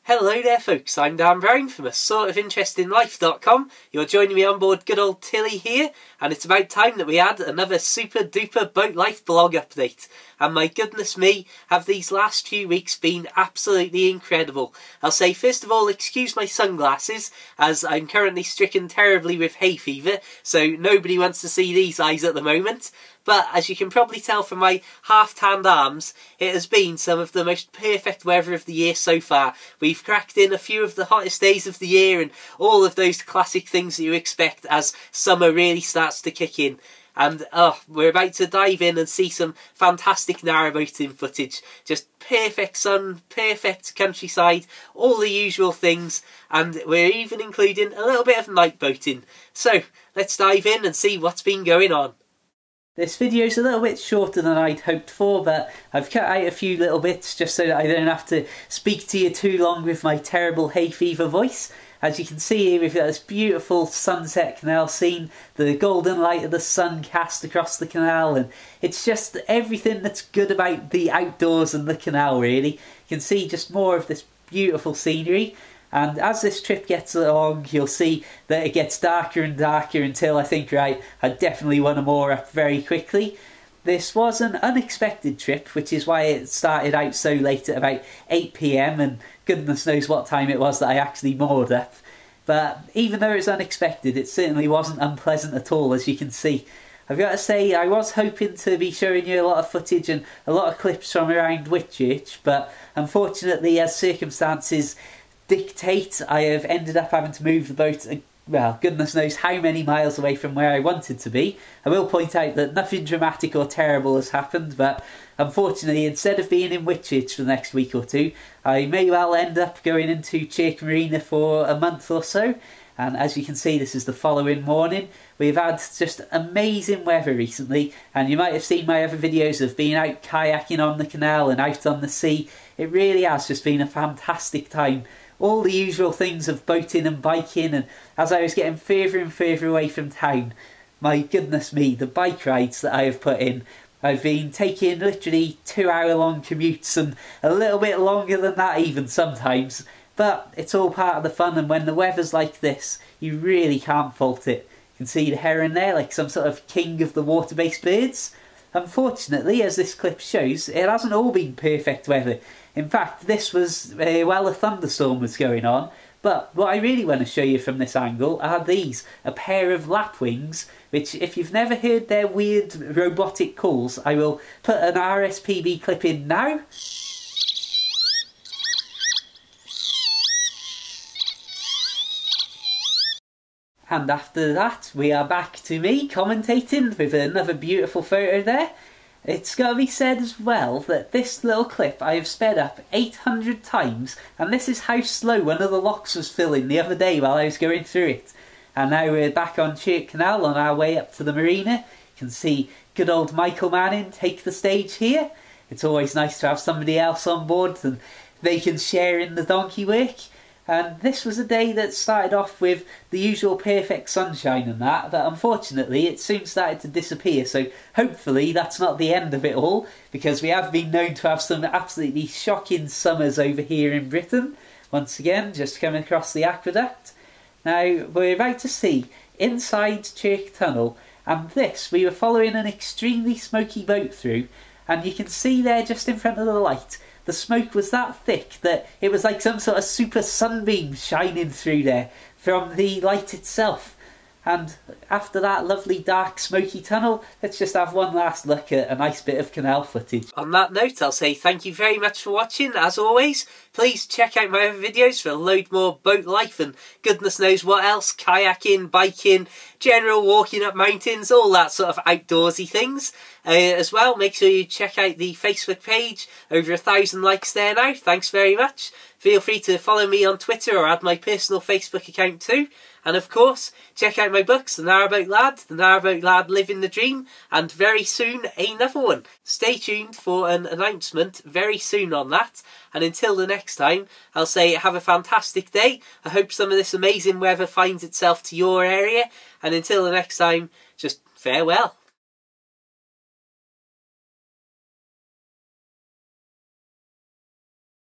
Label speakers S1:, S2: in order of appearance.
S1: Hello there folks, I'm Dan Brown from asortofinterestinglife.com. You're joining me on board good old Tilly here, and it's about time that we had another super duper boat life blog update. And my goodness me, have these last few weeks been absolutely incredible. I'll say first of all, excuse my sunglasses, as I'm currently stricken terribly with hay fever, so nobody wants to see these eyes at the moment. But as you can probably tell from my half-tanned arms, it has been some of the most perfect weather of the year so far. We've cracked in a few of the hottest days of the year and all of those classic things that you expect as summer really starts to kick in. And we're about to dive in and see some fantastic narrowboating footage. Just perfect sun, perfect countryside, all the usual things, and we're even including a little bit of night boating. So let's dive in and see what's been going on. This video's a little bit shorter than I'd hoped for, but I've cut out a few little bits just so that I don't have to speak to you too long with my terrible hay fever voice. As you can see here, we've got this beautiful sunset canal scene, the golden light of the sun cast across the canal, and it's just everything that's good about the outdoors and the canal really. You can see just more of this beautiful scenery. And as this trip gets along, you'll see that it gets darker and darker until I think, right, I definitely want to moor up very quickly. This was an unexpected trip, which is why it started out so late at about 8 PM, and goodness knows what time it was that I actually moored up. But even though it was unexpected, it certainly wasn't unpleasant at all, as you can see. I've got to say, I was hoping to be showing you a lot of footage and a lot of clips from around Whitchurch, but unfortunately, as circumstances dictate, I have ended up having to move the boat, well, goodness knows how many miles away from where I wanted to be. I will point out that nothing dramatic or terrible has happened, but unfortunately, instead of being in Whitchurch for the next week or two, I may well end up going into Chirk Marina for a month or so. And as you can see, this is the following morning. We've had just amazing weather recently, and you might have seen my other videos of being out kayaking on the canal and out on the sea. It really has just been a fantastic time. All the usual things of boating and biking, and as I was getting further and further away from town, my goodness me, the bike rides that I have put in. I've been taking literally 2-hour-long commutes, and a little bit longer than that even sometimes. But it's all part of the fun, and when the weather's like this, you really can't fault it. You can see the heron there, like some sort of king of the water-based birds. Unfortunately, as this clip shows, it hasn't all been perfect weather. In fact, this was while a thunderstorm was going on. But what I really want to show you from this angle are these, a pair of lapwings, which if you've never heard their weird robotic calls, I will put an RSPB clip in now. And after that, we are back to me commentating with another beautiful photo there. It's got to be said as well that this little clip I have sped up 800 times, and this is how slow one of the locks was filling the other day while I was going through it. And now we're back on Chirk Canal on our way up to the marina. You can see good old Michael Manning take the stage here. It's always nice to have somebody else on board and they can share in the donkey work. And this was a day that started off with the usual perfect sunshine and that, but unfortunately it soon started to disappear, so hopefully that's not the end of it all, because we have been known to have some absolutely shocking summers over here in Britain. Once again, just coming across the aqueduct. Now, we're about to see inside Chirk Tunnel, and this we were following an extremely smoky boat through, and you can see there just in front of the light, the smoke was that thick that it was like some sort of super sunbeam shining through there from the light itself. And after that lovely dark smoky tunnel, let's just have one last look at a nice bit of canal footage. On that note, I'll say thank you very much for watching. As always, please check out my other videos for a load more boat life and goodness knows what else, kayaking, biking, general walking up mountains, all that sort of outdoorsy things. As well, make sure you check out the Facebook page, over 1,000 likes there now, thanks very much. Feel free to follow me on Twitter or add my personal Facebook account too. And of course, check out my books, The Narrowboat Lad, Living the Dream, and very soon another one. Stay tuned for an announcement very soon on that. And until the next time, I'll say have a fantastic day. I hope some of this amazing weather finds itself to your area. And until the next time, just farewell.